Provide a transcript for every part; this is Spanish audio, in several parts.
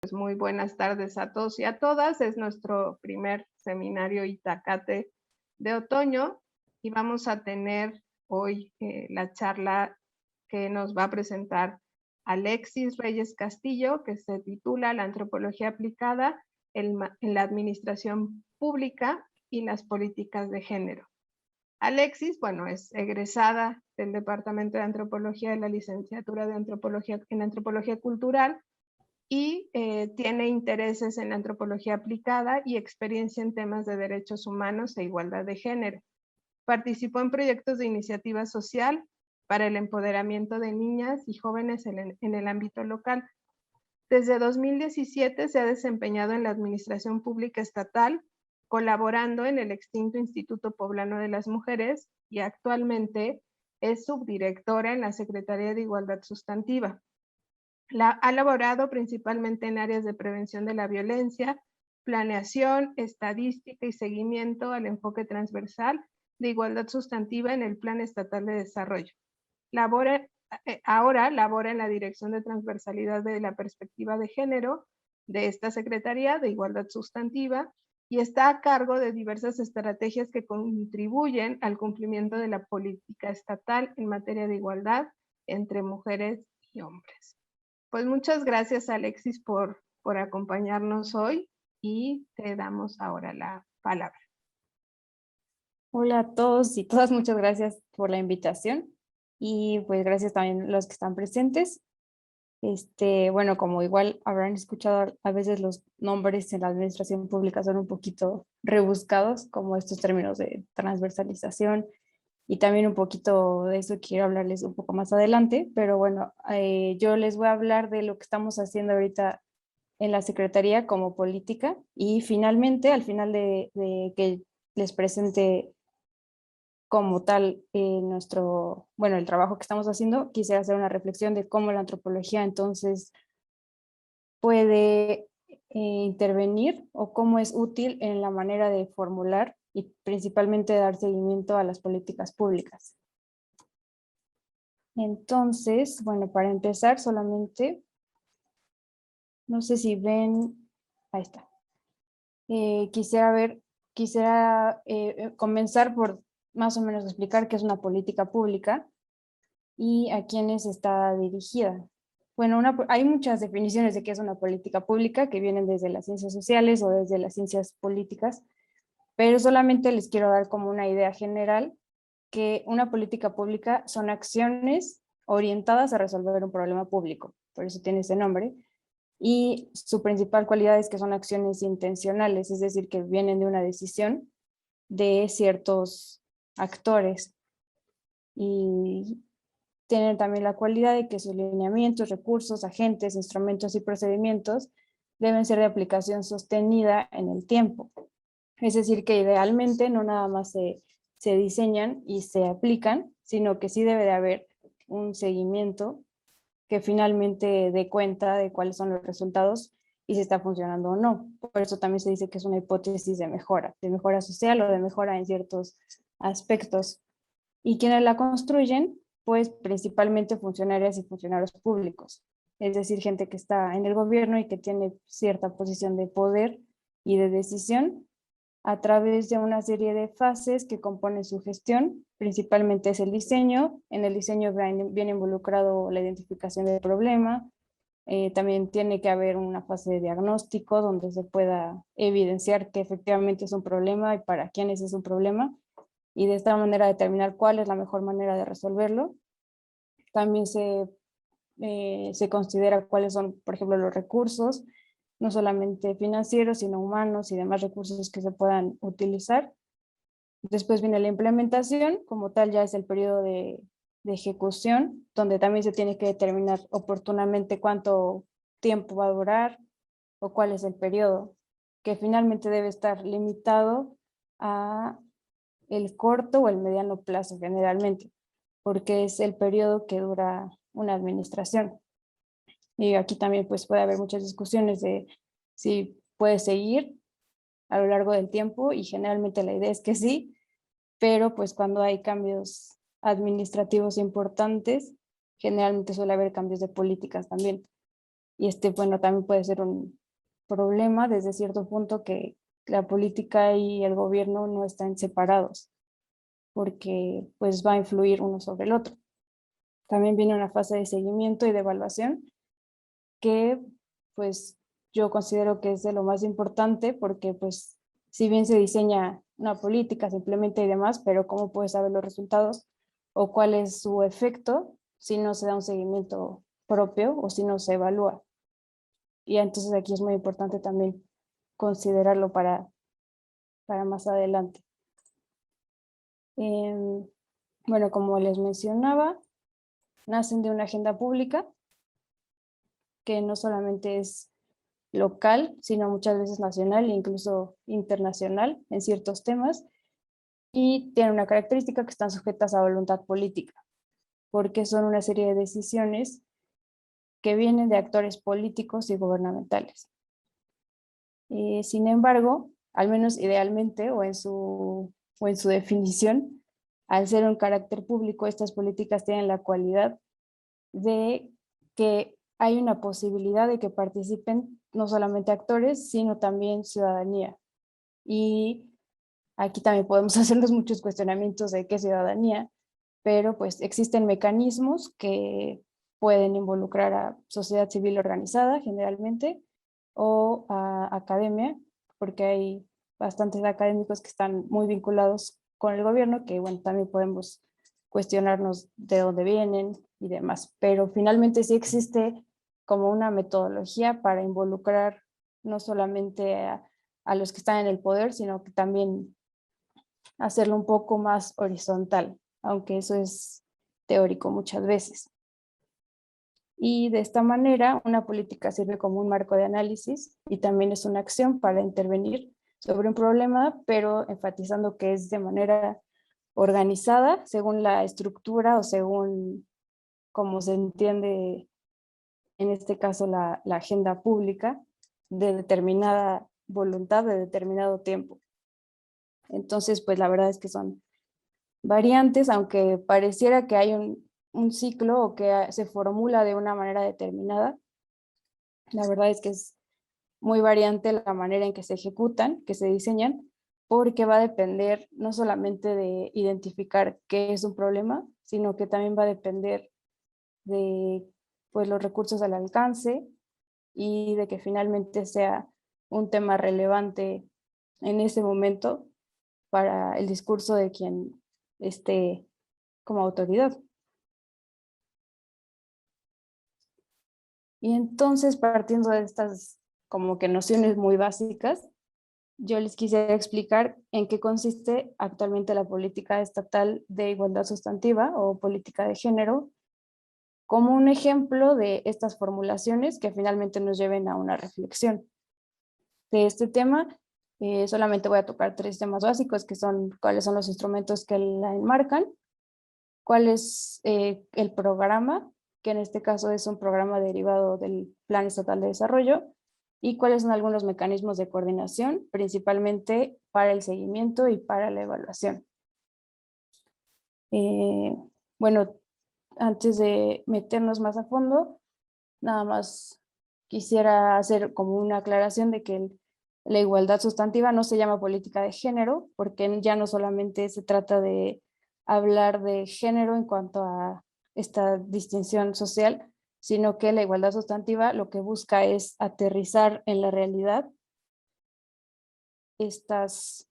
Pues muy buenas tardes a todos y a todas. Es nuestro primer seminario Itacate de otoño y vamos a tener hoy la charla que nos va a presentar Alexis Reyes Castillo, que se titula La antropología aplicada en la administración pública y las políticas de género. Alexis, bueno, es egresada del Departamento de Antropología de la Licenciatura de Antropología en Antropología Cultural y tiene intereses en antropología aplicada y experiencia en temas de derechos humanos e igualdad de género. Participó en proyectos de iniciativa social para el empoderamiento de niñas y jóvenes en el ámbito local. Desde 2017 se ha desempeñado en la administración pública estatal, colaborando en el extinto Instituto Poblano de las Mujeres y actualmente es subdirectora en la Secretaría de Igualdad Sustantiva. Ha laborado principalmente en áreas de prevención de la violencia, planeación, estadística y seguimiento al enfoque transversal de igualdad sustantiva en el Plan Estatal de Desarrollo. Ahora labora en la Dirección de Transversalidad de la Perspectiva de Género de esta Secretaría de Igualdad Sustantiva y está a cargo de diversas estrategias que contribuyen al cumplimiento de la política estatal en materia de igualdad entre mujeres y hombres. Pues muchas gracias, Alexis, por acompañarnos hoy y te damos ahora la palabra. Hola a todos y todas, muchas gracias por la invitación y pues gracias también a los que están presentes. Bueno, como igual habrán escuchado, a veces los nombres en la administración pública son un poquito rebuscados, como estos términos de transversalización, y también un poquito de eso quiero hablarles un poco más adelante, pero bueno, yo les voy a hablar de lo que estamos haciendo ahorita en la Secretaría como política y finalmente, al final de que les presente como tal el trabajo que estamos haciendo, quisiera hacer una reflexión de cómo la antropología entonces puede intervenir o cómo es útil en la manera de formular y principalmente dar seguimiento a las políticas públicas. Entonces, bueno, para empezar solamente, no sé si ven, ahí está. Quisiera comenzar por más o menos explicar qué es una política pública y a quiénes está dirigida. Bueno, hay muchas definiciones de qué es una política pública que vienen desde las ciencias sociales o desde las ciencias políticas, pero solamente les quiero dar como una idea general que una política pública son acciones orientadas a resolver un problema público, por eso tiene ese nombre, y su principal cualidad es que son acciones intencionales, es decir, que vienen de una decisión de ciertos actores y tienen también la cualidad de que sus lineamientos, recursos, agentes, instrumentos y procedimientos deben ser de aplicación sostenida en el tiempo. Es decir, que idealmente no nada más se diseñan y se aplican, sino que sí debe de haber un seguimiento que finalmente dé cuenta de cuáles son los resultados y si está funcionando o no. Por eso también se dice que es una hipótesis de mejora social o de mejora en ciertos aspectos. Y quienes la construyen, pues principalmente funcionarias y funcionarios públicos, es decir, gente que está en el gobierno y que tiene cierta posición de poder y de decisión a través de una serie de fases que componen su gestión. Principalmente es el diseño. En el diseño viene involucrado la identificación del problema. También tiene que haber una fase de diagnóstico donde se pueda evidenciar que efectivamente es un problema y para quiénes es un problema, y de esta manera determinar cuál es la mejor manera de resolverlo. También se considera cuáles son, por ejemplo, los recursos, no solamente financieros, sino humanos y demás recursos que se puedan utilizar. Después viene la implementación, como tal ya es el periodo de ejecución, donde también se tiene que determinar oportunamente cuánto tiempo va a durar o cuál es el periodo, que finalmente debe estar limitado a el corto o el mediano plazo generalmente, porque es el periodo que dura una administración. Y aquí también pues puede haber muchas discusiones de si puede seguir a lo largo del tiempo, y generalmente la idea es que sí, pero pues cuando hay cambios administrativos importantes, generalmente suele haber cambios de políticas también. Y bueno, también puede ser un problema desde cierto punto que la política y el gobierno no están separados, porque pues va a influir uno sobre el otro. También viene una fase de seguimiento y de evaluación que pues yo considero que es de lo más importante, porque pues si bien se diseña una política, se implementa y demás, pero ¿cómo puedes saber los resultados o cuál es su efecto si no se da un seguimiento propio o si no se evalúa? Y entonces aquí es muy importante también considerarlo para más adelante. Bueno, como les mencionaba, nacen de una agenda pública que no solamente es local, sino muchas veces nacional e incluso internacional en ciertos temas, y tienen una característica que están sujetas a voluntad política, porque son una serie de decisiones que vienen de actores políticos y gubernamentales. Sin embargo, al menos idealmente o en su definición, al ser un carácter público, estas políticas tienen la cualidad de que hay una posibilidad de que participen no solamente actores, sino también ciudadanía. Y aquí también podemos hacernos muchos cuestionamientos de qué ciudadanía, pero pues existen mecanismos que pueden involucrar a sociedad civil organizada generalmente o a academia, porque hay bastantes académicos que están muy vinculados con el gobierno, que bueno, también podemos cuestionarnos de dónde vienen y demás, pero finalmente sí existe como una metodología para involucrar no solamente a los que están en el poder, sino que también hacerlo un poco más horizontal, aunque eso es teórico muchas veces. Y de esta manera, una política sirve como un marco de análisis y también es una acción para intervenir sobre un problema, pero enfatizando que es de manera organizada según la estructura o según cómo se entiende, en este caso, la agenda pública de determinada voluntad, de determinado tiempo. Entonces, pues la verdad es que son variantes, aunque pareciera que hay un ciclo o que se formula de una manera determinada. La verdad es que es muy variante la manera en que se ejecutan, que se diseñan, porque va a depender no solamente de identificar qué es un problema, sino que también va a depender de pues, los recursos al alcance y de que finalmente sea un tema relevante en ese momento para el discurso de quien esté como autoridad. Y entonces, partiendo de estas como que nociones muy básicas, yo les quisiera explicar en qué consiste actualmente la política estatal de igualdad sustantiva o política de género, como un ejemplo de estas formulaciones que finalmente nos lleven a una reflexión. De este tema, solamente voy a tocar 3 temas básicos, que son cuáles son los instrumentos que la enmarcan, cuál es el programa, que en este caso es un programa derivado del Plan Estatal de Desarrollo, y cuáles son algunos mecanismos de coordinación, principalmente para el seguimiento y para la evaluación. Bueno, antes de meternos más a fondo, nada más quisiera hacer como una aclaración de que la igualdad sustantiva no se llama política de género, porque ya no solamente se trata de hablar de género en cuanto a esta distinción social, sino que la igualdad sustantiva lo que busca es aterrizar en la realidad estas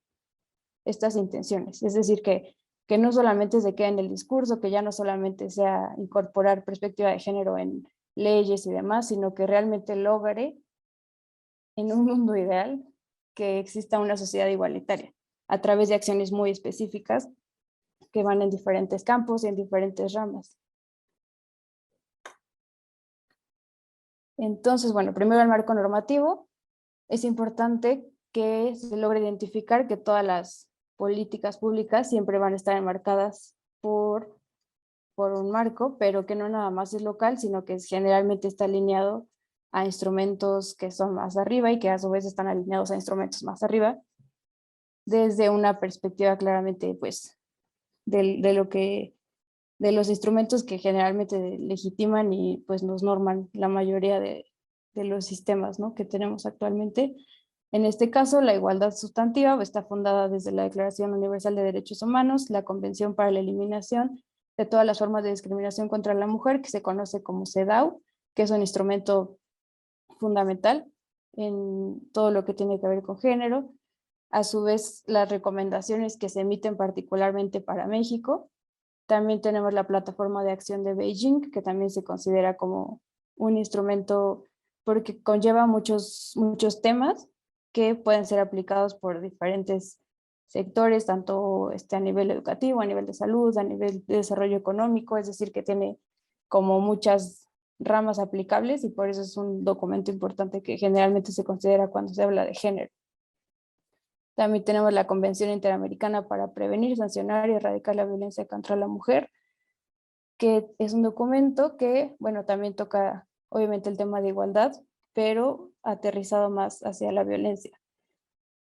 intenciones. Es decir, que no solamente se quede en el discurso, que ya no solamente sea incorporar perspectiva de género en leyes y demás, sino que realmente logre, en un mundo ideal, que exista una sociedad igualitaria a través de acciones muy específicas que van en diferentes campos y en diferentes ramas. Entonces, bueno, primero el marco normativo. Es importante que se logre identificar que todas las políticas públicas siempre van a estar enmarcadas por un marco, pero que no nada más es local, sino que generalmente está alineado a instrumentos que son más arriba y que a su vez están alineados a instrumentos más arriba, desde una perspectiva claramente pues de los instrumentos que generalmente legitiman y pues nos norman la mayoría de de los sistemas, ¿no?, que tenemos actualmente. En este caso, la igualdad sustantiva está fundada desde la Declaración Universal de Derechos Humanos, la Convención para la Eliminación de todas las formas de discriminación contra la mujer, que se conoce como CEDAW, que es un instrumento fundamental en todo lo que tiene que ver con género. A su vez, las recomendaciones que se emiten particularmente para México. También tenemos la plataforma de acción de Beijing, que también se considera como un instrumento porque conlleva muchos temas que pueden ser aplicados por diferentes sectores, tanto a nivel educativo, a nivel de salud, a nivel de desarrollo económico, es decir, que tiene como muchas ramas aplicables y por eso es un documento importante que generalmente se considera cuando se habla de género. También tenemos la Convención Interamericana para Prevenir, Sancionar y Erradicar la Violencia contra la Mujer, que es un documento que, bueno, también toca obviamente el tema de igualdad, pero aterrizado más hacia la violencia.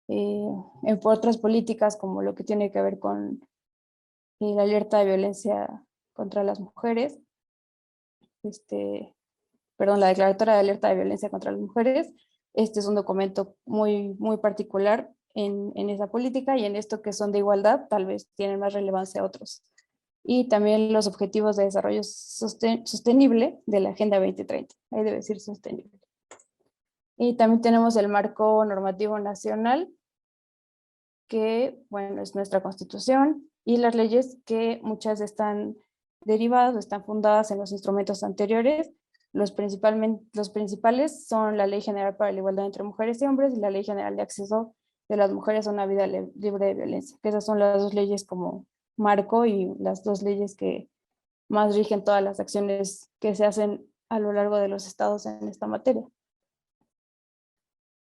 Por otras políticas como lo que tiene que ver con la alerta de violencia contra las mujeres, la declaratoria de alerta de violencia contra las mujeres, este es un documento muy particular en esa política, y en esto que son de igualdad tal vez tienen más relevancia otros. Y también los objetivos de desarrollo sostenible de la Agenda 2030, ahí debe decir sostenible. Y también tenemos el marco normativo nacional, que, bueno, es nuestra Constitución, y las leyes, que muchas están derivadas o están fundadas en los instrumentos anteriores. Los principales son la Ley General para la Igualdad entre Mujeres y Hombres y la Ley General de Acceso de las Mujeres a una Vida Libre de Violencia, que esas son las dos leyes como marco y las dos leyes que más rigen todas las acciones que se hacen a lo largo de los estados en esta materia.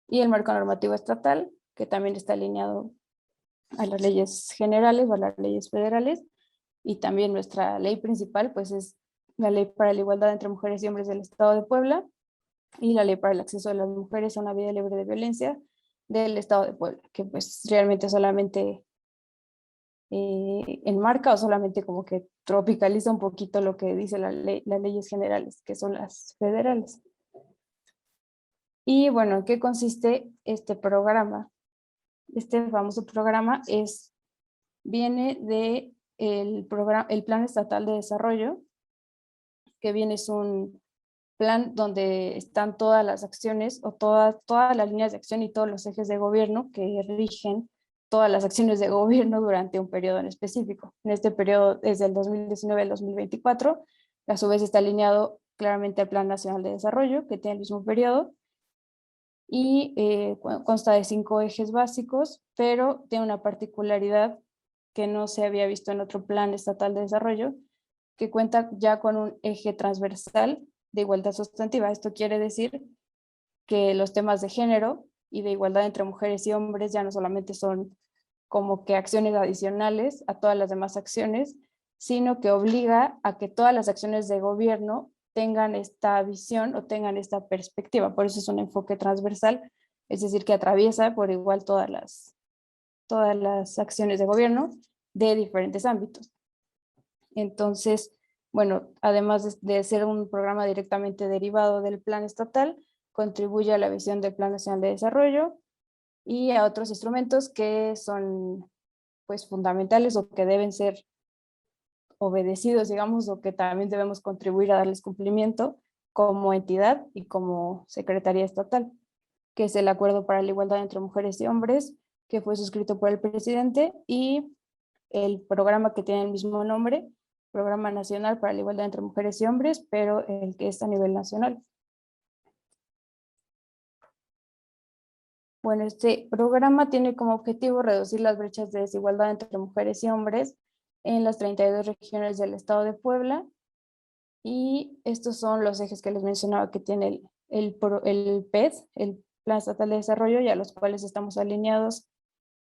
Y el marco normativo estatal, que también está alineado a las leyes generales o a las leyes federales, y también nuestra ley principal pues es la Ley para la Igualdad entre Mujeres y Hombres del Estado de Puebla y la Ley para el Acceso de las Mujeres a una Vida Libre de Violencia del Estado de Puebla, que pues realmente solamente enmarca o solamente como que tropicaliza un poquito lo que dice las leyes generales, que son las federales. Y bueno, ¿en qué consiste este programa? Este famoso programa viene de el Plan Estatal de Desarrollo, que es un plan donde están todas las acciones o todas las líneas de acción y todos los ejes de gobierno que rigen todas las acciones de gobierno durante un periodo en específico. En este periodo, desde el 2019 al 2024, a su vez está alineado claramente al Plan Nacional de Desarrollo, que tiene el mismo periodo, y consta de 5 ejes básicos, pero tiene una particularidad que no se había visto en otro plan estatal de desarrollo, que cuenta ya con un eje transversal de igualdad sustantiva. Esto quiere decir que los temas de género y de igualdad entre mujeres y hombres ya no solamente son como que acciones adicionales a todas las demás acciones, sino que obliga a que todas las acciones de gobierno tengan esta visión o tengan esta perspectiva. Por eso es un enfoque transversal, es decir, que atraviesa por igual todas las acciones de gobierno de diferentes ámbitos. Entonces, bueno, además de ser un programa directamente derivado del plan estatal, contribuye a la visión del Plan Nacional de Desarrollo y a otros instrumentos que son pues fundamentales o que deben ser obedecidos, digamos, o que también debemos contribuir a darles cumplimiento como entidad y como Secretaría Estatal, que es el Acuerdo para la Igualdad entre Mujeres y Hombres, que fue suscrito por el presidente, y el programa que tiene el mismo nombre, Programa Nacional para la Igualdad entre Mujeres y Hombres, pero el que es a nivel nacional. Bueno, este programa tiene como objetivo reducir las brechas de desigualdad entre mujeres y hombres en las 32 regiones del estado de Puebla, y estos son los ejes que les mencionaba que tiene el PED, el Plan Estatal de Desarrollo, y a los cuales estamos alineados,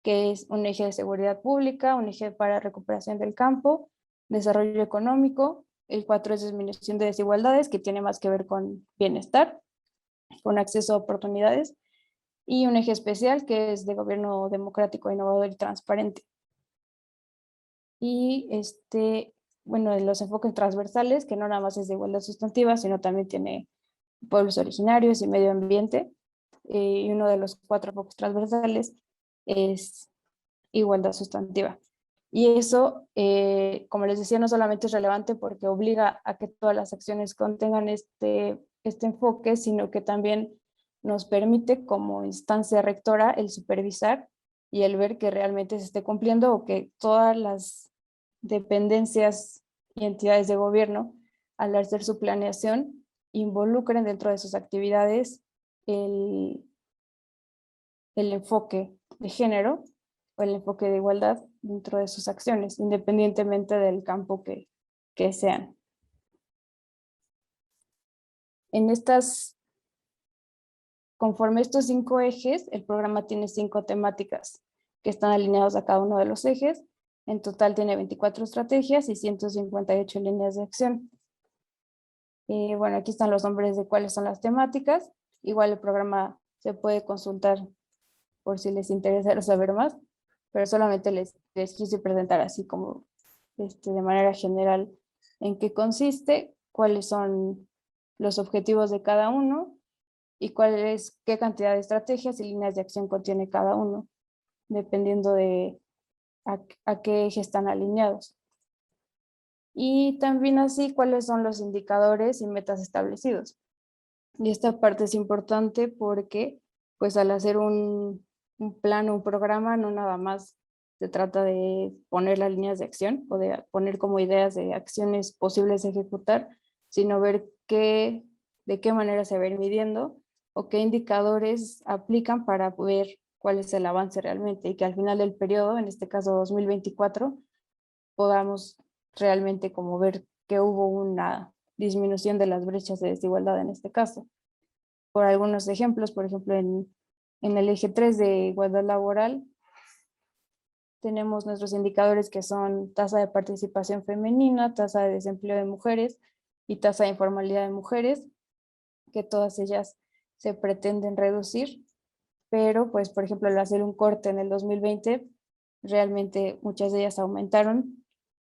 que es un eje de seguridad pública, un eje para recuperación del campo, desarrollo económico. El 4 es disminución de desigualdades, que tiene más que ver con bienestar, con acceso a oportunidades, y un eje especial que es de gobierno democrático, innovador y transparente. Y bueno, los enfoques transversales, que no nada más es de igualdad sustantiva, sino también tiene pueblos originarios y medio ambiente. Y uno de los 4 focos transversales es igualdad sustantiva. Y eso, como les decía, no solamente es relevante porque obliga a que todas las acciones contengan este enfoque, sino que también nos permite como instancia rectora el supervisar y el ver que realmente se esté cumpliendo, o que todas las dependencias y entidades de gobierno, al hacer su planeación, involucren dentro de sus actividades el enfoque de género o el enfoque de igualdad dentro de sus acciones, independientemente del campo que sean. Conforme estos 5 ejes, el programa tiene 5 temáticas que están alineados a cada uno de los ejes. En total tiene 24 estrategias y 158 líneas de acción. Bueno, aquí están los nombres de cuáles son las temáticas. Igual el programa se puede consultar por si les interesa saber más, pero solamente les quise presentar así como de manera general en qué consiste, cuáles son los objetivos de cada uno y qué cantidad de estrategias y líneas de acción contiene cada uno, dependiendo de a qué eje están alineados. Y también así cuáles son los indicadores y metas establecidos. Y esta parte es importante porque pues al hacer un plan o un programa no nada más se trata de poner las líneas de acción o de poner como ideas de acciones posibles de ejecutar, sino ver de qué manera se va a ir midiendo o qué indicadores aplican para ver cuál es el avance realmente, y que al final del periodo, en este caso 2024, podamos realmente como ver que hubo una disminución de las brechas de desigualdad en este caso. Por algunos ejemplos, por ejemplo, en el eje 3 de igualdad laboral, tenemos nuestros indicadores que son tasa de participación femenina, tasa de desempleo de mujeres y tasa de informalidad de mujeres, que todas ellas se pretenden reducir, pero pues por ejemplo al hacer un corte en el 2020, realmente muchas de ellas aumentaron,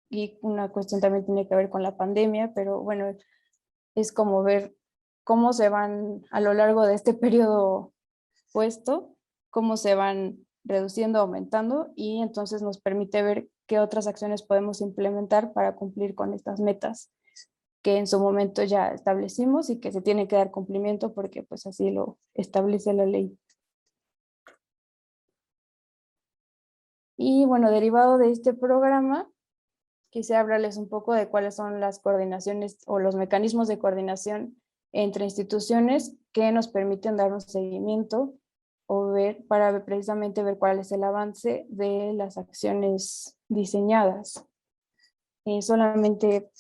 y una cuestión también tiene que ver con la pandemia, pero bueno, es como ver cómo se van a lo largo de este periodo puesto, cómo se van reduciendo, aumentando, y entonces nos permite ver qué otras acciones podemos implementar para cumplir con estas metas que en su momento ya establecimos y que se tiene que dar cumplimiento porque pues así lo establece la ley. Y bueno, derivado de este programa, quisiera hablarles un poco de cuáles son las coordinaciones o los mecanismos de coordinación entre instituciones que nos permiten dar un seguimiento o precisamente ver cuál es el avance de las acciones diseñadas.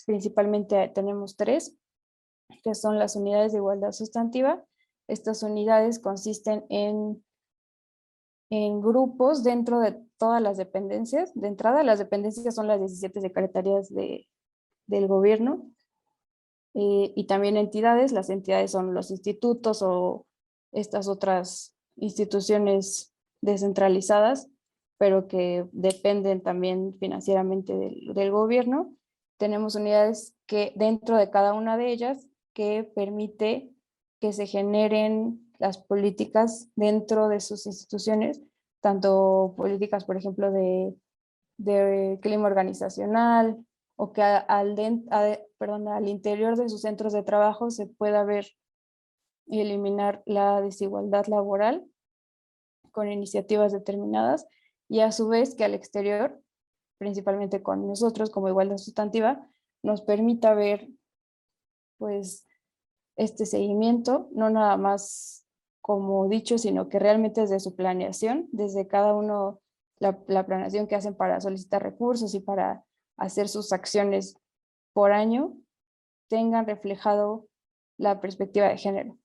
Principalmente tenemos 3, que son las unidades de igualdad sustantiva. Estas unidades consisten en grupos dentro de todas las dependencias. De entrada, las dependencias son las 17 secretarías del gobierno, y también entidades. Las entidades son los institutos o estas otras instituciones descentralizadas, pero que dependen también financieramente del gobierno. Tenemos unidades que dentro de cada una de ellas que permite que se generen las políticas dentro de sus instituciones, tanto políticas, por ejemplo, de clima organizacional, o que al interior de sus centros de trabajo se pueda ver y eliminar la desigualdad laboral con iniciativas determinadas, y a su vez que al exterior, principalmente con nosotros como igualdad sustantiva, nos permita ver pues este seguimiento, no nada más como dicho, sino que realmente desde su planeación, desde cada uno, la planeación que hacen para solicitar recursos y para hacer sus acciones por año, tengan reflejado la perspectiva de género.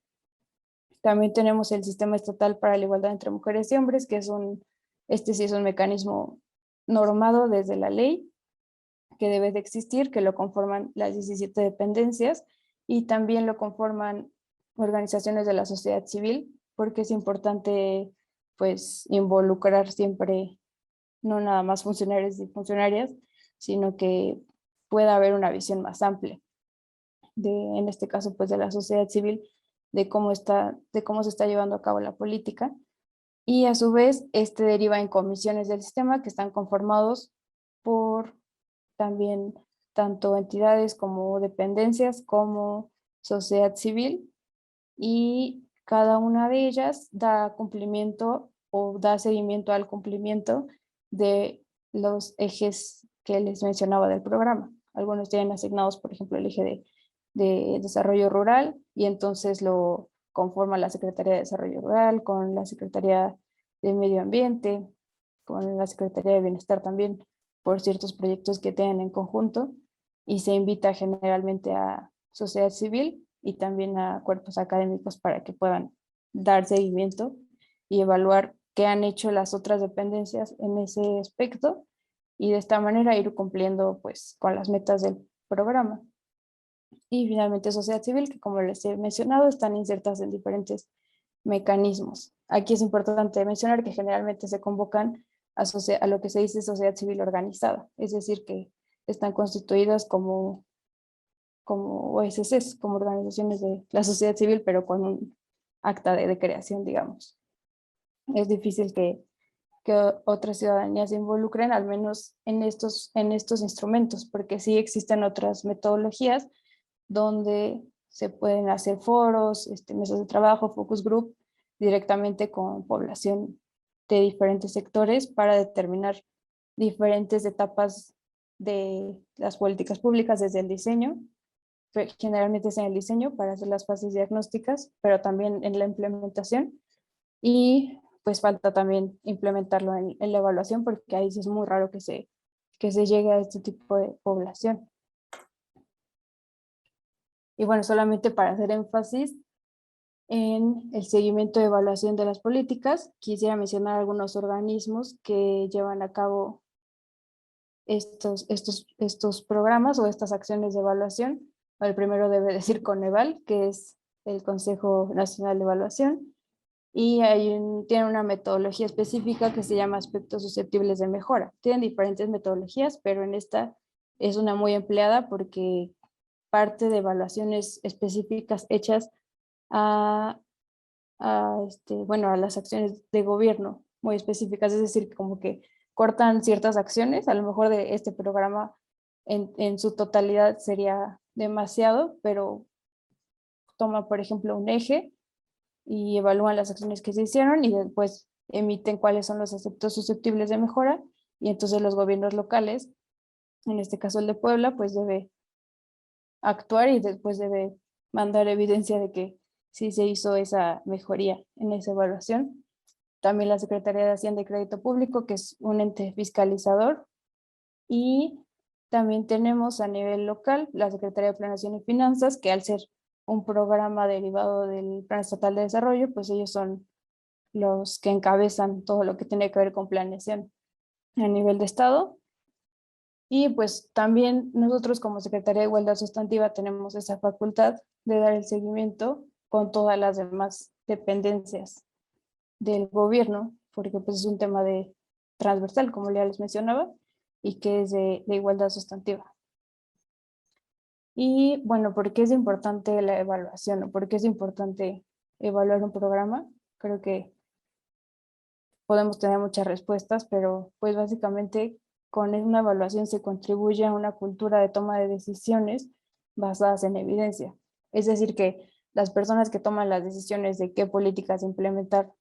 También tenemos el Sistema Estatal para la Igualdad entre Mujeres y Hombres, que sí es un mecanismo normado desde la ley, que debe de existir, que lo conforman las 17 dependencias, y también lo conforman organizaciones de la sociedad civil, porque es importante pues involucrar siempre no nada más funcionarios y funcionarias, sino que pueda haber una visión más amplia en este caso pues de la sociedad civil, de cómo se está llevando a cabo la política. Y a su vez, este deriva en comisiones del sistema que están conformados por también tanto entidades como dependencias como sociedad civil, y cada una de ellas da cumplimiento o da seguimiento al cumplimiento de los ejes que les mencionaba del programa. Algunos tienen asignados, por ejemplo, el eje de desarrollo rural, y entonces lo conforma la Secretaría de Desarrollo Rural con la Secretaría de Medio Ambiente, con la Secretaría de Bienestar también, por ciertos proyectos que tienen en conjunto, y se invita generalmente a sociedad civil y también a cuerpos académicos para que puedan dar seguimiento y evaluar qué han hecho las otras dependencias en ese aspecto, y de esta manera ir cumpliendo pues con las metas del programa. Y finalmente sociedad civil, que como les he mencionado, están insertas en diferentes mecanismos. Aquí es importante mencionar que generalmente se convocan a lo que se dice sociedad civil organizada, es decir, que están constituidas como OSCs, como organizaciones de la sociedad civil, pero con un acta de creación, digamos. Es difícil que otras ciudadanías se involucren, al menos en estos instrumentos, porque sí existen otras metodologías donde se pueden hacer foros, mesas de trabajo, focus group, directamente con población de diferentes sectores para determinar diferentes etapas de las políticas públicas, desde el diseño, generalmente es en el diseño para hacer las fases diagnósticas, pero también en la implementación, y pues falta también implementarlo en la evaluación, porque ahí sí es muy raro que se llegue a este tipo de población. Y bueno, solamente para hacer énfasis en el seguimiento de evaluación de las políticas, quisiera mencionar algunos organismos que llevan a cabo estos programas o estas acciones de evaluación. El primero debe decir Coneval, que es el Consejo Nacional de Evaluación, y tiene una metodología específica que se llama aspectos susceptibles de mejora. Tienen diferentes metodologías, pero en esta es una muy empleada porque parte de evaluaciones específicas hechas a, a las acciones de gobierno muy específicas, es decir, como que cortan ciertas acciones, a lo mejor de este programa en su totalidad sería demasiado, pero toma, por ejemplo, un eje y evalúan las acciones que se hicieron y después emiten cuáles son los aspectos susceptibles de mejora, y entonces los gobiernos locales, en este caso el de Puebla, pues debe actuar y después debe mandar evidencia de que sí se hizo esa mejoría en esa evaluación. También la Secretaría de Hacienda y Crédito Público, que es un ente fiscalizador, y también tenemos a nivel local la Secretaría de Planeación y Finanzas, que al ser un programa derivado del Plan Estatal de Desarrollo, pues ellos son los que encabezan todo lo que tiene que ver con planeación a nivel de Estado. Y pues también nosotros como Secretaría de Igualdad Sustantiva tenemos esa facultad de dar el seguimiento con todas las demás dependencias del gobierno, porque pues es un tema transversal, como ya les mencionaba, y que es de igualdad sustantiva. Y bueno, ¿por qué es importante la evaluación o por qué es importante evaluar un programa? Creo que podemos tener muchas respuestas, pero pues básicamente con una evaluación se contribuye a una cultura de toma de decisiones basadas en evidencia. Es decir, que las personas que toman las decisiones de qué políticas implementar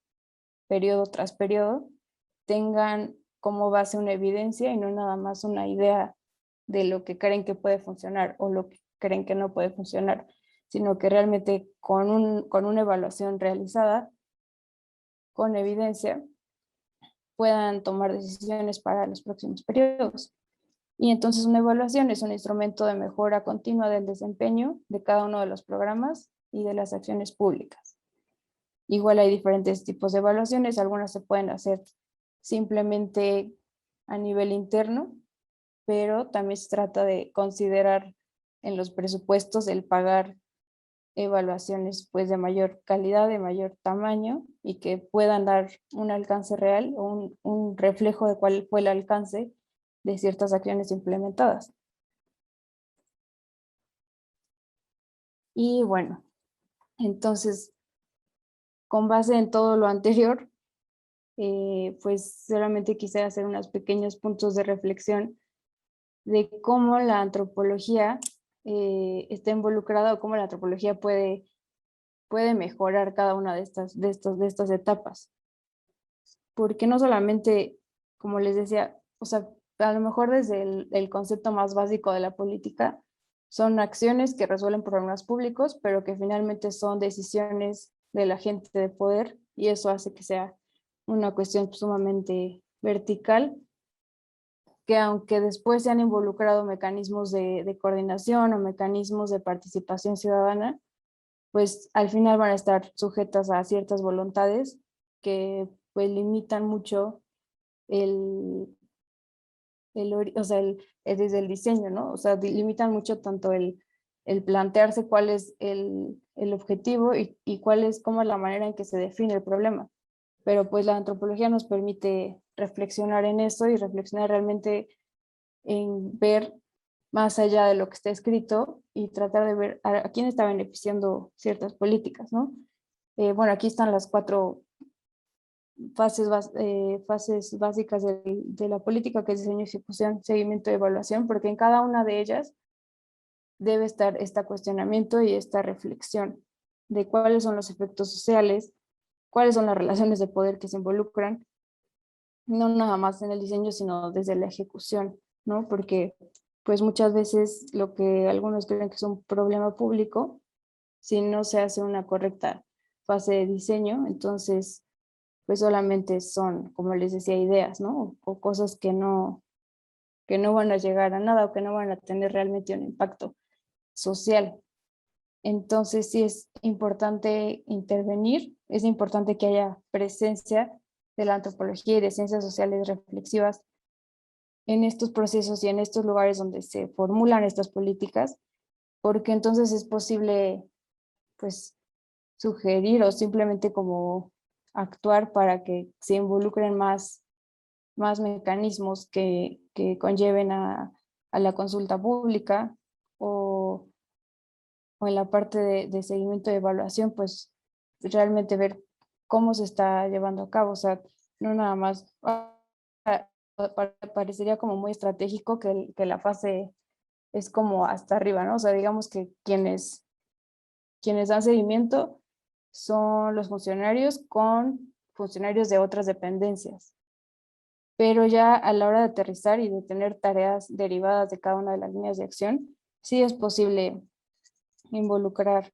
periodo tras periodo tengan como base una evidencia y no nada más una idea de lo que creen que puede funcionar o lo que creen que no puede funcionar, sino que realmente con una evaluación realizada con evidencia puedan tomar decisiones para los próximos periodos. Y entonces una evaluación es un instrumento de mejora continua del desempeño de cada uno de los programas y de las acciones públicas. Igual hay diferentes tipos de evaluaciones, algunas se pueden hacer simplemente a nivel interno, pero también se trata de considerar en los presupuestos el pagar evaluaciones pues de mayor calidad, de mayor tamaño y que puedan dar un alcance real o un reflejo de cuál fue el alcance de ciertas acciones implementadas. Y bueno, Entonces, con base en todo lo anterior, pues solamente quisiera hacer unos pequeños puntos de reflexión de cómo la antropología está involucrada o cómo la antropología puede mejorar cada una de estas etapas. Porque no solamente, como les decía, o sea, a lo mejor desde el concepto más básico de la política, son acciones que resuelven problemas públicos, pero que finalmente son decisiones de la gente de poder, y eso hace que sea una cuestión sumamente vertical, que aunque después se han involucrado mecanismos de coordinación o mecanismos de participación ciudadana, pues al final van a estar sujetas a ciertas voluntades que pues limitan mucho el, o sea, desde el diseño, ¿no? O sea, limitan mucho tanto el plantearse cuál es el objetivo y cuál es, cómo es la manera en que se define el problema. Pero pues la antropología nos permite reflexionar en eso y reflexionar realmente en ver más allá de lo que está escrito y tratar de ver a quién está beneficiando ciertas políticas, ¿no? Bueno, aquí están las 4 fases básicas de la política, que es diseño, ejecución, seguimiento y evaluación, porque en cada una de ellas debe estar este cuestionamiento y esta reflexión de cuáles son los efectos sociales, cuáles son las relaciones de poder que se involucran, no nada más en el diseño, sino desde la ejecución, ¿no? Porque pues muchas veces lo que algunos creen que es un problema público, si no se hace una correcta fase de diseño, entonces pues solamente son, como les decía, ideas, ¿no? O cosas que no van a llegar a nada o que no van a tener realmente un impacto social. Entonces sí es importante intervenir, es importante que haya presencia de la antropología y de ciencias sociales reflexivas en estos procesos y en estos lugares donde se formulan estas políticas, porque entonces es posible, pues, sugerir o simplemente como actuar para que se involucren más mecanismos que conlleven a la consulta pública o, o en la parte de seguimiento de evaluación, pues realmente ver cómo se está llevando a cabo. O sea, no nada más, parecería como muy estratégico que la fase es como hasta arriba, ¿no? O sea, digamos que quienes dan seguimiento son los funcionarios con funcionarios de otras dependencias. Pero ya a la hora de aterrizar y de tener tareas derivadas de cada una de las líneas de acción, sí es posible involucrar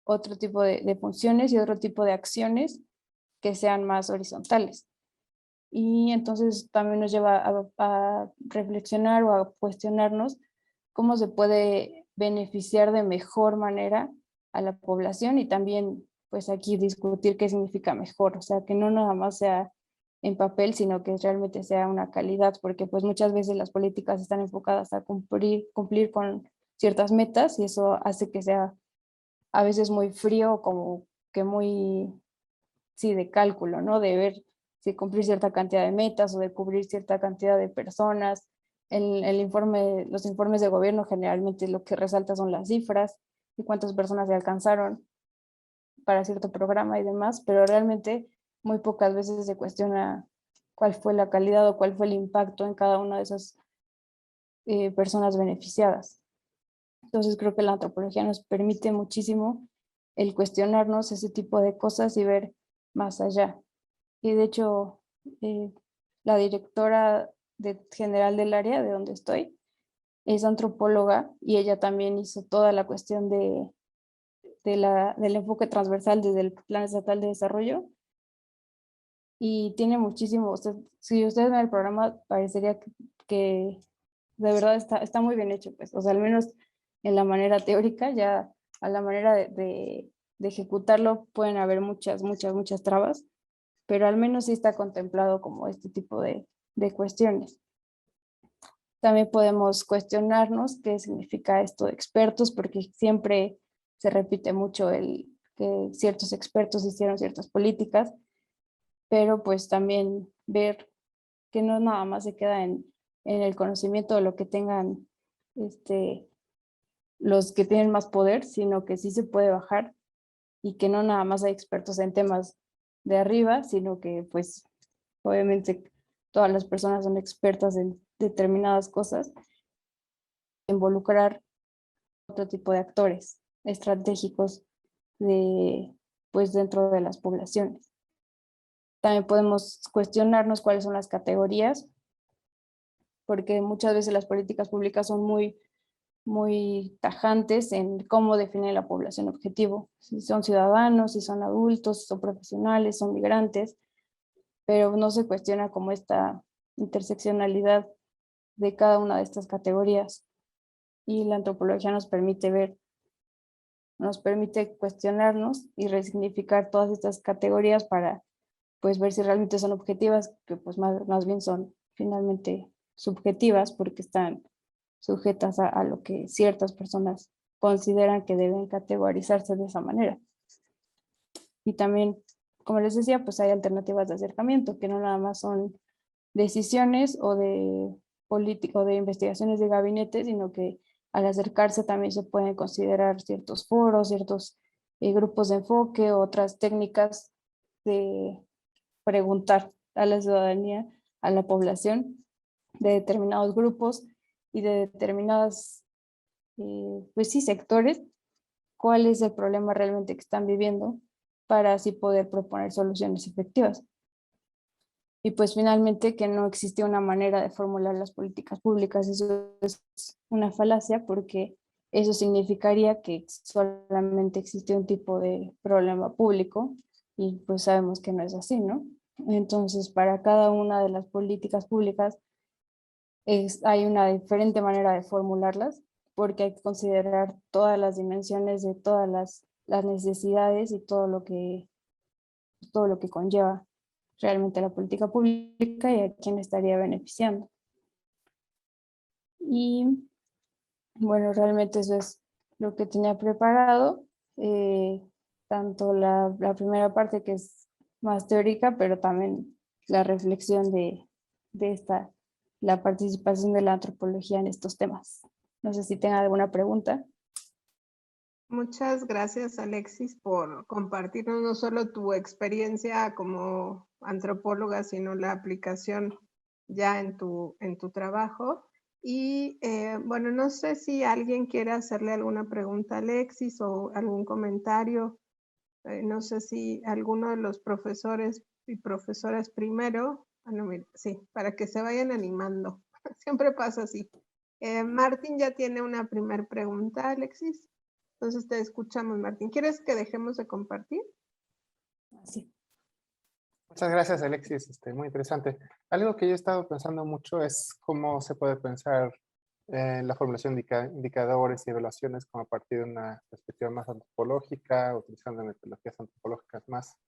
otro tipo de funciones y otro tipo de acciones que sean más horizontales. Y entonces también nos lleva a reflexionar o a cuestionarnos cómo se puede beneficiar de mejor manera a la población y también pues aquí discutir qué significa mejor, o sea, que no nada más sea en papel, sino que realmente sea una calidad, porque pues muchas veces las políticas están enfocadas a cumplir con ciertas metas y eso hace que sea a veces muy frío, como que muy, sí, de cálculo, ¿no? De ver si cumplir cierta cantidad de metas o de cubrir cierta cantidad de personas. Los informes de gobierno generalmente lo que resalta son las cifras y cuántas personas se alcanzaron para cierto programa y demás, pero realmente muy pocas veces se cuestiona cuál fue la calidad o cuál fue el impacto en cada una de esas personas beneficiadas. Entonces creo que la antropología nos permite muchísimo el cuestionarnos ese tipo de cosas y ver más allá. Y de hecho, eh, la directora general del área de donde estoy es antropóloga y ella también hizo toda la cuestión del enfoque transversal desde el Plan Estatal de Desarrollo y tiene muchísimo, si ustedes ven el programa parecería que de verdad está muy bien hecho, pues, o sea, al menos en la manera teórica, ya a la manera de ejecutarlo pueden haber muchas trabas, pero al menos sí está contemplado como este tipo de cuestiones. También podemos cuestionarnos qué significa esto de expertos, porque siempre se repite mucho que ciertos expertos hicieron ciertas políticas, pero pues también ver que no nada más se queda en el conocimiento de lo que tengan los que tienen más poder, sino que sí se puede bajar y que no nada más hay expertos en temas de arriba, sino que pues obviamente todas las personas son expertas en determinadas cosas, involucrar otro tipo de actores estratégicos de, pues dentro de las poblaciones. También podemos cuestionarnos cuáles son las categorías, porque muchas veces las políticas públicas son muy tajantes en cómo define la población objetivo, si son ciudadanos, si son adultos, si son profesionales, son migrantes, pero no se cuestiona como esta interseccionalidad de cada una de estas categorías. Y la antropología nos permite ver, nos permite cuestionarnos y resignificar todas estas categorías para pues ver si realmente son objetivas, que pues más bien son finalmente subjetivas porque están sujetas a lo que ciertas personas consideran que deben categorizarse de esa manera. Y también, como les decía, pues hay alternativas de acercamiento, que no nada más son decisiones o de política o de investigaciones de gabinete, sino que al acercarse también se pueden considerar ciertos foros, ciertos grupos de enfoque, otras técnicas de preguntar a la ciudadanía, a la población de determinados grupos y de determinadas, pues sí, sectores, cuál es el problema realmente que están viviendo para así poder proponer soluciones efectivas. Y pues finalmente que no existe una manera de formular las políticas públicas, eso es una falacia porque eso significaría que solamente existe un tipo de problema público y pues sabemos que no es así, ¿no? Entonces, para cada una de las políticas públicas hay una diferente manera de formularlas porque hay que considerar todas las dimensiones de todas las necesidades y todo lo que conlleva realmente la política pública y a quién estaría beneficiando. Y bueno, realmente eso es lo que tenía preparado, tanto la primera parte que es más teórica, pero también la reflexión de esta, la participación de la antropología en estos temas. No sé si tenga alguna pregunta. Muchas gracias, Alexis, por compartirnos no solo tu experiencia como antropóloga, sino la aplicación ya en tu trabajo. Y bueno, no sé si alguien quiere hacerle alguna pregunta a Alexis o algún comentario. No sé si alguno de los profesores y profesoras primero, bueno, mira, sí, para que se vayan animando. Siempre pasa así. Martín ya tiene una primer pregunta, Alexis. Entonces te escuchamos, Martín. ¿Quieres que dejemos de compartir? Sí. Muchas gracias, Alexis. Muy interesante. Algo que yo he estado pensando mucho es cómo se puede pensar en la formulación de indicadores y evaluaciones como a partir de una perspectiva más antropológica, utilizando metodologías antropológicas más.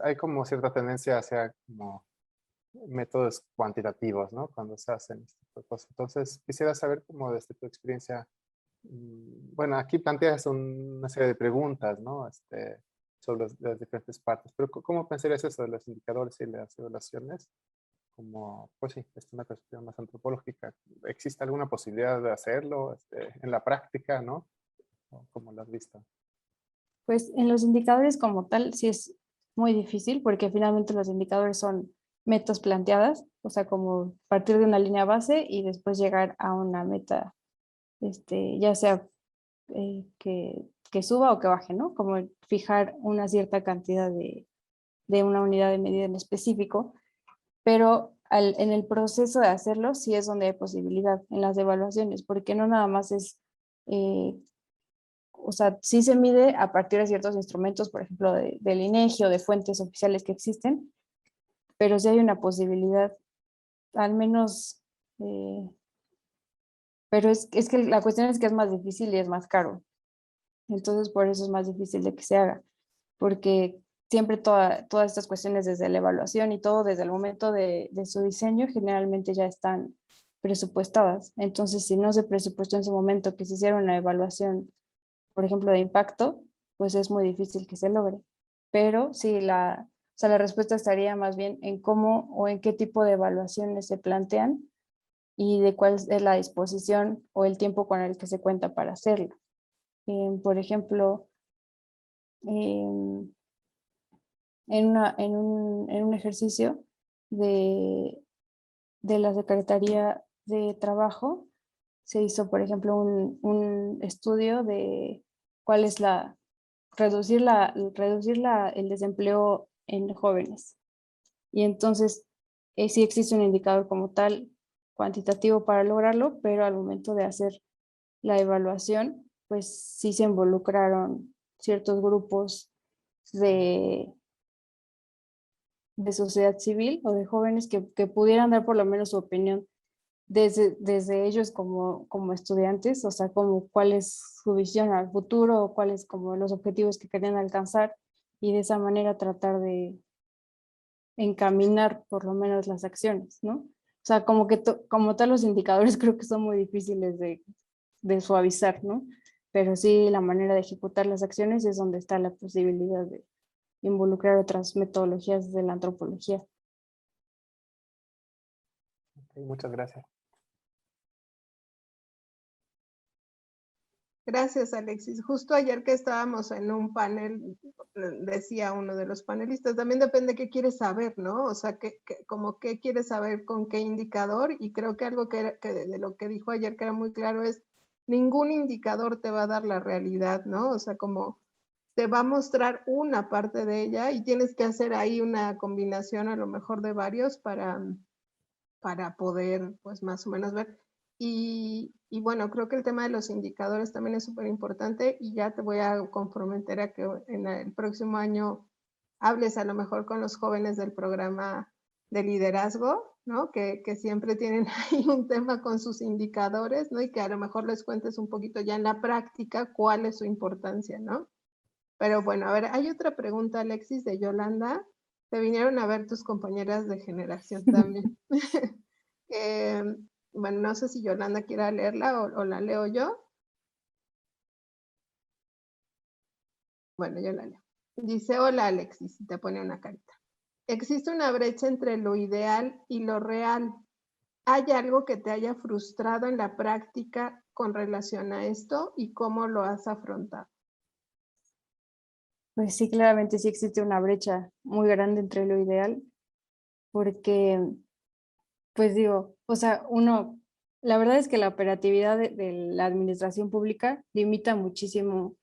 Hay como cierta tendencia hacia como métodos cuantitativos, ¿no? Cuando se hacen este tipo de cosas. Entonces, quisiera saber cómo desde tu experiencia, bueno, aquí planteas una serie de preguntas, ¿no? Sobre las diferentes partes, pero ¿cómo pensarías eso de los indicadores y las evaluaciones? Como, pues sí, es una perspectiva más antropológica. ¿Existe alguna posibilidad de hacerlo en la práctica, no? ¿Cómo lo has visto? Pues en los indicadores como tal sí es muy difícil porque finalmente los indicadores son metas planteadas, o sea, como partir de una línea base y después llegar a una meta, ya sea que suba o que baje, ¿no? Como fijar una cierta cantidad de una unidad de medida en específico, pero en el proceso de hacerlo sí es donde hay posibilidad en las evaluaciones, porque no nada más es, o sea, sí se mide a partir de ciertos instrumentos, por ejemplo, del INEGI o de fuentes oficiales que existen, pero sí hay una posibilidad, al menos, pero es que la cuestión es que es más difícil y es más caro. Entonces, por eso es más difícil de que se haga, porque siempre todas estas cuestiones desde la evaluación y todo desde el momento de su diseño generalmente ya están presupuestadas. Entonces, si no se presupuestó en su momento que se hiciera una evaluación, por ejemplo, de impacto, pues es muy difícil que se logre. Pero sí, o sea, la respuesta estaría más bien en cómo o en qué tipo de evaluaciones se plantean y de cuál es la disposición o el tiempo con el que se cuenta para hacerlo. Por ejemplo, en un ejercicio de la Secretaría de Trabajo. Se hizo, por ejemplo, un estudio de cuál es reducir el desempleo en jóvenes. Y entonces, sí existe un indicador como tal cuantitativo para lograrlo, pero al momento de hacer la evaluación, pues sí se involucraron ciertos grupos de, de sociedad civil o de jóvenes que pudieran dar por lo menos su opinión desde ellos como estudiantes, o sea, como cuál es su visión al futuro o cuáles como los objetivos que querían alcanzar y de esa manera tratar de encaminar por lo menos las acciones, ¿no? O sea, como que como tal los indicadores creo que son muy difíciles de suavizar, ¿no? Pero sí la manera de ejecutar las acciones es donde está la posibilidad de involucrar otras metodologías de la antropología. Ok, muchas gracias. Gracias, Alexis. Justo ayer que estábamos en un panel, decía uno de los panelistas, también depende qué quieres saber, ¿no? O sea, como qué quieres saber con qué indicador, y creo que algo que de lo que dijo ayer que era muy claro es, ningún indicador te va a dar la realidad, ¿no? O sea, como te va a mostrar una parte de ella y tienes que hacer ahí una combinación a lo mejor de varios para poder, pues, más o menos ver. Y bueno, creo que el tema de los indicadores también es súper importante, y ya te voy a comprometer a que en el próximo año hables a lo mejor con los jóvenes del programa de liderazgo, ¿no? Que siempre tienen ahí un tema con sus indicadores, ¿no? Y que a lo mejor les cuentes un poquito ya en la práctica cuál es su importancia, ¿no? Pero bueno, a ver, hay otra pregunta, Alexis, de Yolanda. Te vinieron a ver tus compañeras de generación también. Eh, bueno, no sé si Yolanda quiera leerla o la leo yo. Bueno, yo la leo. Dice, hola Alexis, y te pone una carita. Existe una brecha entre lo ideal y lo real. ¿Hay algo que te haya frustrado en la práctica con relación a esto y cómo lo has afrontado? Pues sí, claramente sí existe una brecha muy grande entre lo ideal, porque, pues digo, o sea, la verdad es que la operatividad de la administración pública limita muchísimo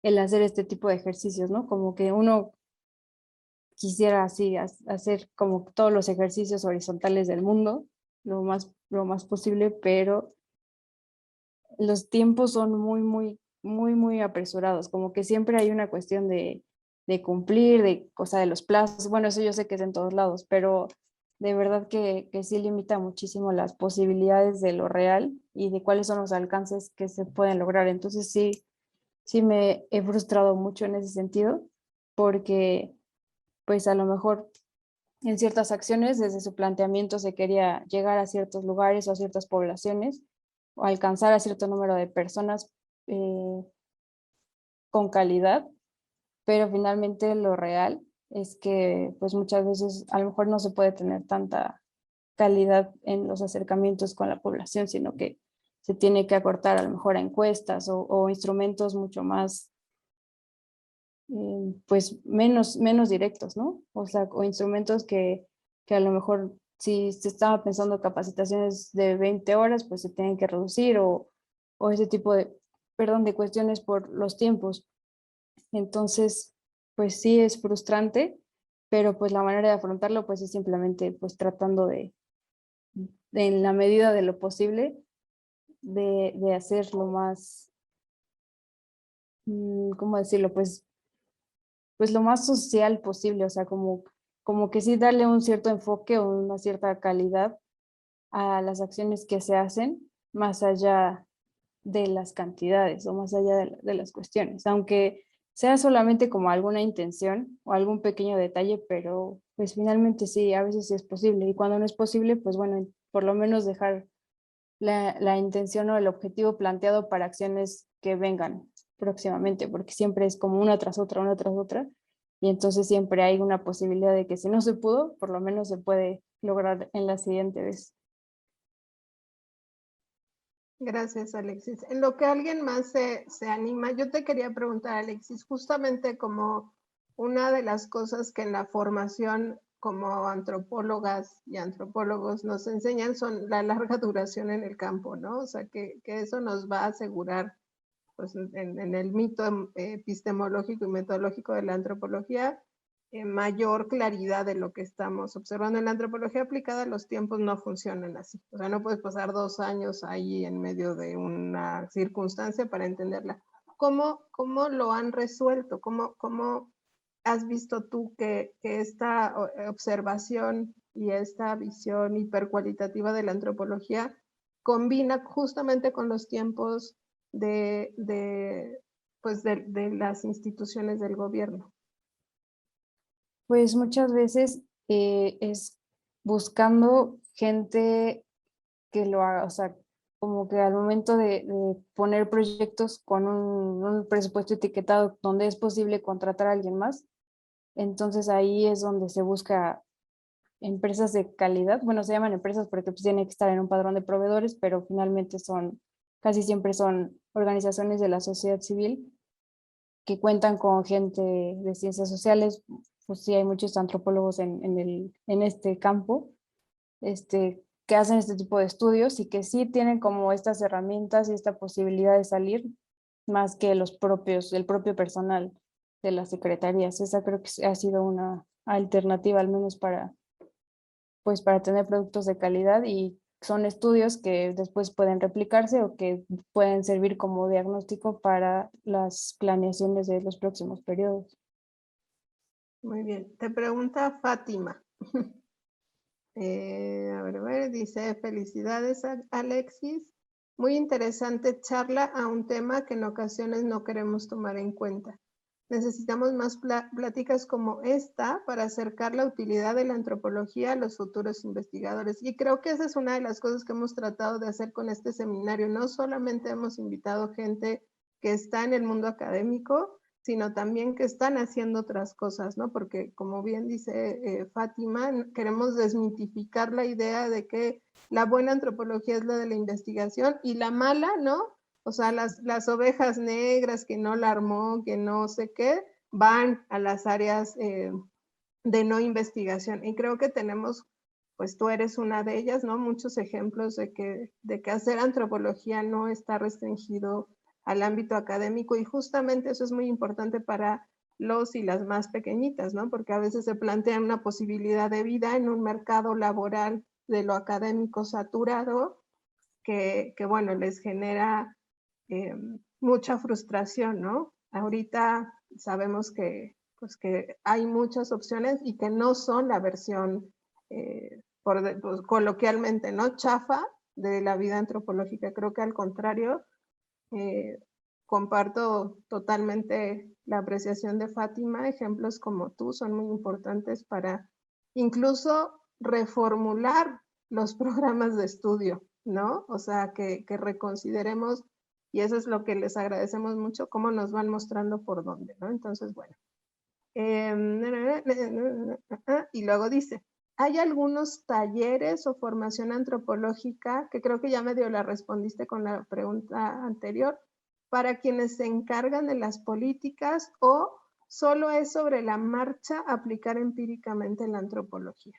el hacer este tipo de ejercicios, ¿no? Como que uno quisiera así hacer como todos los ejercicios horizontales del mundo, lo más posible, pero los tiempos son muy apresurados, como que siempre hay una cuestión de cumplir, de cosa de los plazos, bueno, eso yo sé que es en todos lados, pero de verdad que sí limita muchísimo las posibilidades de lo real y de cuáles son los alcances que se pueden lograr. Entonces sí me he frustrado mucho en ese sentido, porque pues a lo mejor en ciertas acciones desde su planteamiento se quería llegar a ciertos lugares o a ciertas poblaciones o alcanzar a cierto número de personas eh, con calidad, pero finalmente lo real es que pues muchas veces a lo mejor no se puede tener tanta calidad en los acercamientos con la población, sino que se tiene que acortar a lo mejor a encuestas o instrumentos mucho más pues menos directos, ¿no? O sea, o instrumentos que a lo mejor si se estaba pensando capacitaciones de 20 horas, pues se tienen que reducir o ese tipo de cuestiones por los tiempos. Entonces, pues sí es frustrante, pero pues la manera de afrontarlo pues es simplemente pues tratando en la medida de lo posible, de hacer lo más, ¿cómo decirlo? Pues lo más social posible, o sea, como que sí darle un cierto enfoque o una cierta calidad a las acciones que se hacen, más allá de las cantidades o más allá de las cuestiones, aunque sea solamente como alguna intención o algún pequeño detalle, pero pues finalmente sí, a veces sí es posible, y cuando no es posible, pues bueno, por lo menos dejar la intención o el objetivo planteado para acciones que vengan próximamente, porque siempre es como una tras otra, y entonces siempre hay una posibilidad de que si no se pudo, por lo menos se puede lograr en la siguiente vez. Gracias, Alexis. En lo que alguien más se anima, yo te quería preguntar, Alexis, justamente como una de las cosas que en la formación como antropólogas y antropólogos nos enseñan son la larga duración en el campo, ¿no? O sea, que eso nos va a asegurar, pues en el mito epistemológico y metodológico de la antropología, mayor claridad de lo que estamos observando. En la antropología aplicada los tiempos no funcionan así. O sea, no puedes pasar 2 años ahí en medio de una circunstancia para entenderla. ¿Cómo lo han resuelto? ¿Cómo has visto tú que esta observación y esta visión hipercualitativa de la antropología combina justamente con los tiempos pues de las instituciones del gobierno? Pues muchas veces es buscando gente que lo haga, o sea, como que al momento de poner proyectos con un presupuesto etiquetado donde es posible contratar a alguien más, entonces ahí es donde se busca empresas de calidad. Bueno, se llaman empresas porque pues tienen que estar en un padrón de proveedores, pero finalmente casi siempre son organizaciones de la sociedad civil que cuentan con gente de ciencias sociales. Pues sí, hay muchos antropólogos en este campo, que hacen este tipo de estudios y que sí tienen como estas herramientas y esta posibilidad de salir más que el propio personal de las secretarías. Esa creo que ha sido una alternativa, al menos pues para tener productos de calidad, y son estudios que después pueden replicarse o que pueden servir como diagnóstico para las planeaciones de los próximos periodos. Muy bien. Te pregunta Fátima. A ver, dice, felicidades, Alexis. Muy interesante charla a un tema que en ocasiones no queremos tomar en cuenta. Necesitamos más pláticas como esta para acercar la utilidad de la antropología a los futuros investigadores. Y creo que esa es una de las cosas que hemos tratado de hacer con este seminario. No solamente hemos invitado gente que está en el mundo académico, sino también que están haciendo otras cosas, ¿no? Porque como bien dice Fátima, queremos desmitificar la idea de que la buena antropología es la de la investigación y la mala, ¿no? O sea, las ovejas negras que no la armó, que no sé qué, van a las áreas de no investigación. Y creo que tenemos, pues tú eres una de ellas, ¿no? Muchos ejemplos de que hacer antropología no está restringido al ámbito académico, y justamente eso es muy importante para los y las más pequeñitas, ¿no? Porque a veces se plantea una posibilidad de vida en un mercado laboral de lo académico saturado que bueno, les genera mucha frustración, ¿no? Ahorita sabemos que, pues, que hay muchas opciones y que no son la versión, pues, coloquialmente, ¿no? Chafa de la vida antropológica. Creo que al contrario, comparto totalmente la apreciación de Fátima. Ejemplos como tú son muy importantes para incluso reformular los programas de estudio, ¿no? O sea, que reconsideremos, y eso es lo que les agradecemos mucho, cómo nos van mostrando por dónde, ¿no? Entonces, bueno. Y luego dice, hay algunos talleres o formación antropológica, que creo que ya medio la respondiste con la pregunta anterior, para quienes se encargan de las políticas, o solo es sobre la marcha aplicar empíricamente la antropología.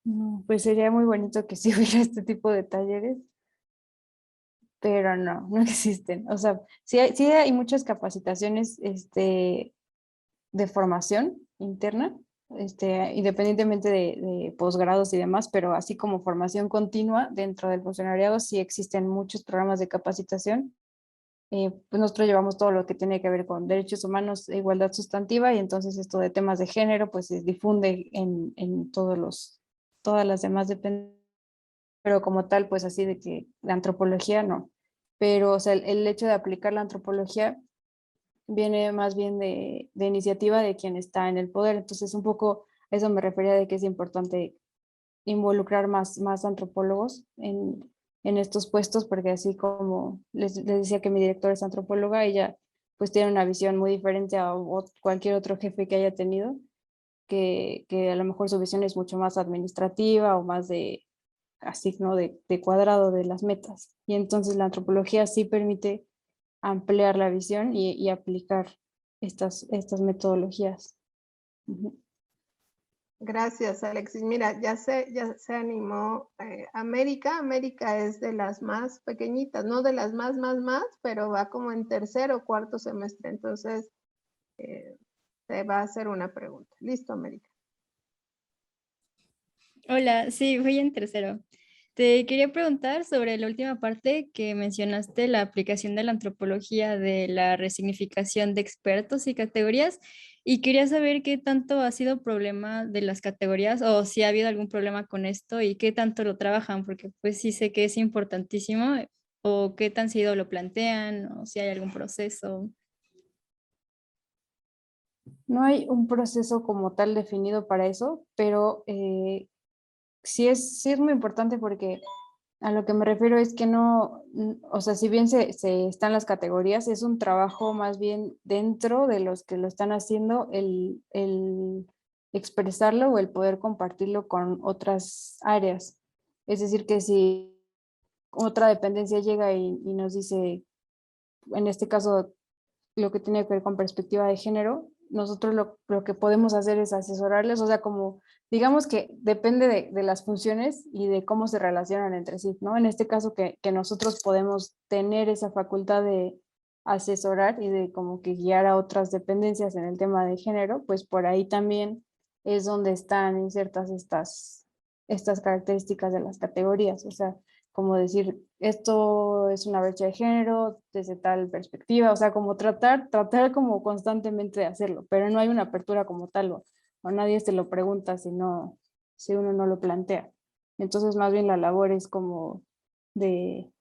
No, pues sería muy bonito que sí hubiera este tipo de talleres, pero no existen. O sea, sí hay muchas capacitaciones de formación interna, independientemente de posgrados y demás, pero así como formación continua dentro del funcionariado, sí existen muchos programas de capacitación. Pues nosotros llevamos todo lo que tiene que ver con derechos humanos e igualdad sustantiva, y entonces esto de temas de género pues se difunde en todas las demás dependencias, pero como tal pues así de que la antropología no. Pero o sea, el hecho de aplicar la antropología viene más bien de iniciativa de quien está en el poder. Entonces, un poco a eso me refería, de que es importante involucrar más antropólogos en estos puestos, porque así como les decía que mi directora es antropóloga, ella pues tiene una visión muy diferente a cualquier otro jefe que haya tenido, que a lo mejor su visión es mucho más administrativa o más así, ¿no? De cuadrado de las metas. Y entonces la antropología sí permite ampliar la visión y aplicar estas metodologías. Ujú. Gracias, Alexis. Mira, ya se animó América. América es de las más pequeñitas, no de las más, pero va como en tercer o cuarto semestre. Entonces, te va a hacer una pregunta. Listo, América. Hola, sí, voy en tercero. Te quería preguntar sobre la última parte que mencionaste, la aplicación de la antropología de la resignificación de expertos y categorías, y quería saber qué tanto ha sido problema de las categorías o si ha habido algún problema con esto y qué tanto lo trabajan, porque pues sí sé que es importantísimo o qué tan seguido lo plantean o si hay algún proceso. No hay un proceso como tal definido para eso, pero sí es muy importante porque a lo que me refiero es que no, o sea, si bien se están las categorías, es un trabajo más bien dentro de los que lo están haciendo el expresarlo o el poder compartirlo con otras áreas. Es decir, que si otra dependencia llega y nos dice, en este caso, lo que tiene que ver con perspectiva de género, nosotros lo que podemos hacer es asesorarles, o sea, como digamos que depende de las funciones y de cómo se relacionan entre sí, ¿no? En este caso que nosotros podemos tener esa facultad de asesorar y de como que guiar a otras dependencias en el tema de género, pues por ahí también es donde están insertas estas características de las categorías, o sea, como decir, esto es una brecha de género desde tal perspectiva, o sea, como tratar como constantemente de hacerlo, pero no hay una apertura como tal, o nadie se lo pregunta si uno no lo plantea. Entonces, más bien la labor es como de,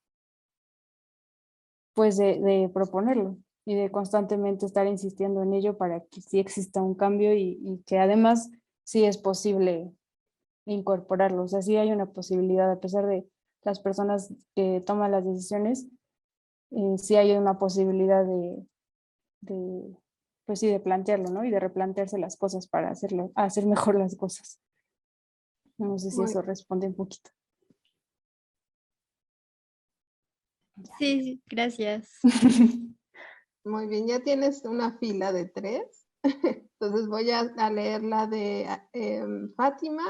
pues de proponerlo y de constantemente estar insistiendo en ello para que sí exista un cambio y que además sí es posible incorporarlo, o sea, sí hay una posibilidad, a pesar de las personas que toman las decisiones, sí hay una posibilidad de, pues sí, de plantearlo, ¿no? Y de replantearse las cosas para hacer mejor las cosas. No sé si Muy, eso responde un poquito. Sí, sí, gracias. muy bien, ya tienes una fila de 3. Entonces voy a leer la de Fátima,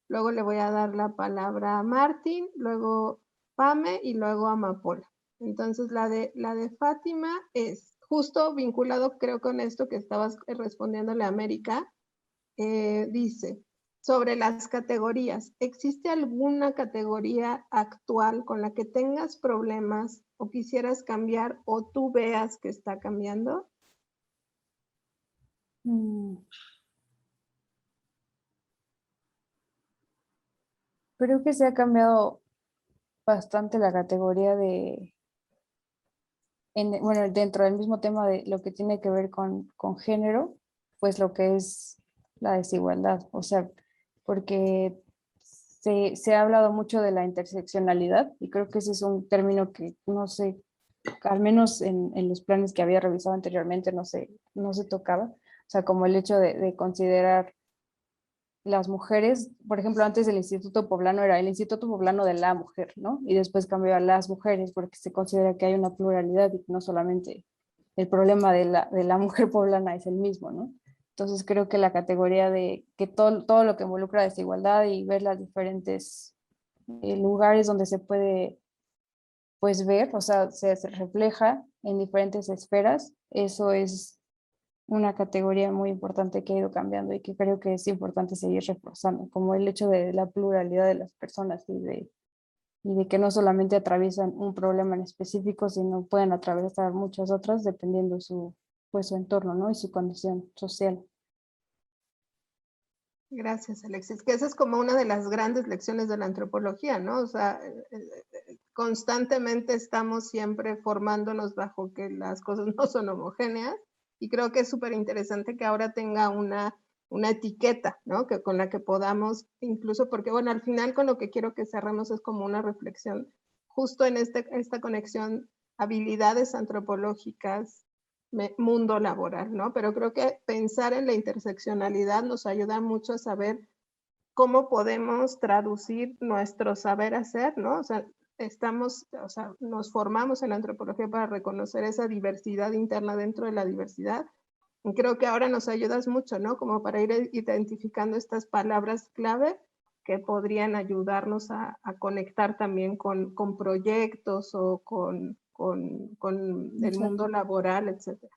luego le voy a dar la palabra a Martín, luego Pame y luego a Amapola. Entonces la de Fátima es justo vinculado, creo, con esto que estabas respondiéndole a América. Dice, sobre las categorías, ¿existe alguna categoría actual con la que tengas problemas o quisieras cambiar o tú veas que está cambiando? Mm, Creo que se ha cambiado bastante la categoría bueno, dentro del mismo tema de lo que tiene que ver con género, pues lo que es la desigualdad, o sea, porque se ha hablado mucho de la interseccionalidad y creo que ese es un término que no sé, al menos en los planes que había revisado anteriormente no se tocaba, o sea, como el hecho de considerar las mujeres, por ejemplo, antes el Instituto Poblano era el Instituto Poblano de la Mujer, ¿no? Y después cambió a las mujeres porque se considera que hay una pluralidad y no solamente el problema de la mujer poblana es el mismo, ¿no? Entonces creo que la categoría de que todo lo que involucra desigualdad y ver las diferentes lugares donde se puede pues ver, o sea, se refleja en diferentes esferas, eso es una categoría muy importante que ha ido cambiando y que creo que es importante seguir reforzando, como el hecho de la pluralidad de las personas y de que no solamente atraviesan un problema en específico, sino pueden atravesar muchas otras dependiendo pues, su entorno, ¿no? Y su condición social. Gracias, Alexis. Que esa es como una de las grandes lecciones de la antropología, ¿no? O sea, constantemente estamos siempre formándonos bajo que las cosas no son homogéneas y creo que es súper interesante que ahora tenga una etiqueta, ¿no? Que con la que podamos, incluso porque, bueno, al final con lo que quiero que cerremos es como una reflexión justo en esta conexión, habilidades antropológicas, mundo laboral, ¿no? Pero creo que pensar en la interseccionalidad nos ayuda mucho a saber cómo podemos traducir nuestro saber hacer, ¿no? O sea, nos formamos en la antropología para reconocer esa diversidad interna dentro de la diversidad. Y creo que ahora nos ayudas mucho, ¿no? Como para ir identificando estas palabras clave que podrían ayudarnos a conectar también con proyectos o con el mundo laboral, etcétera.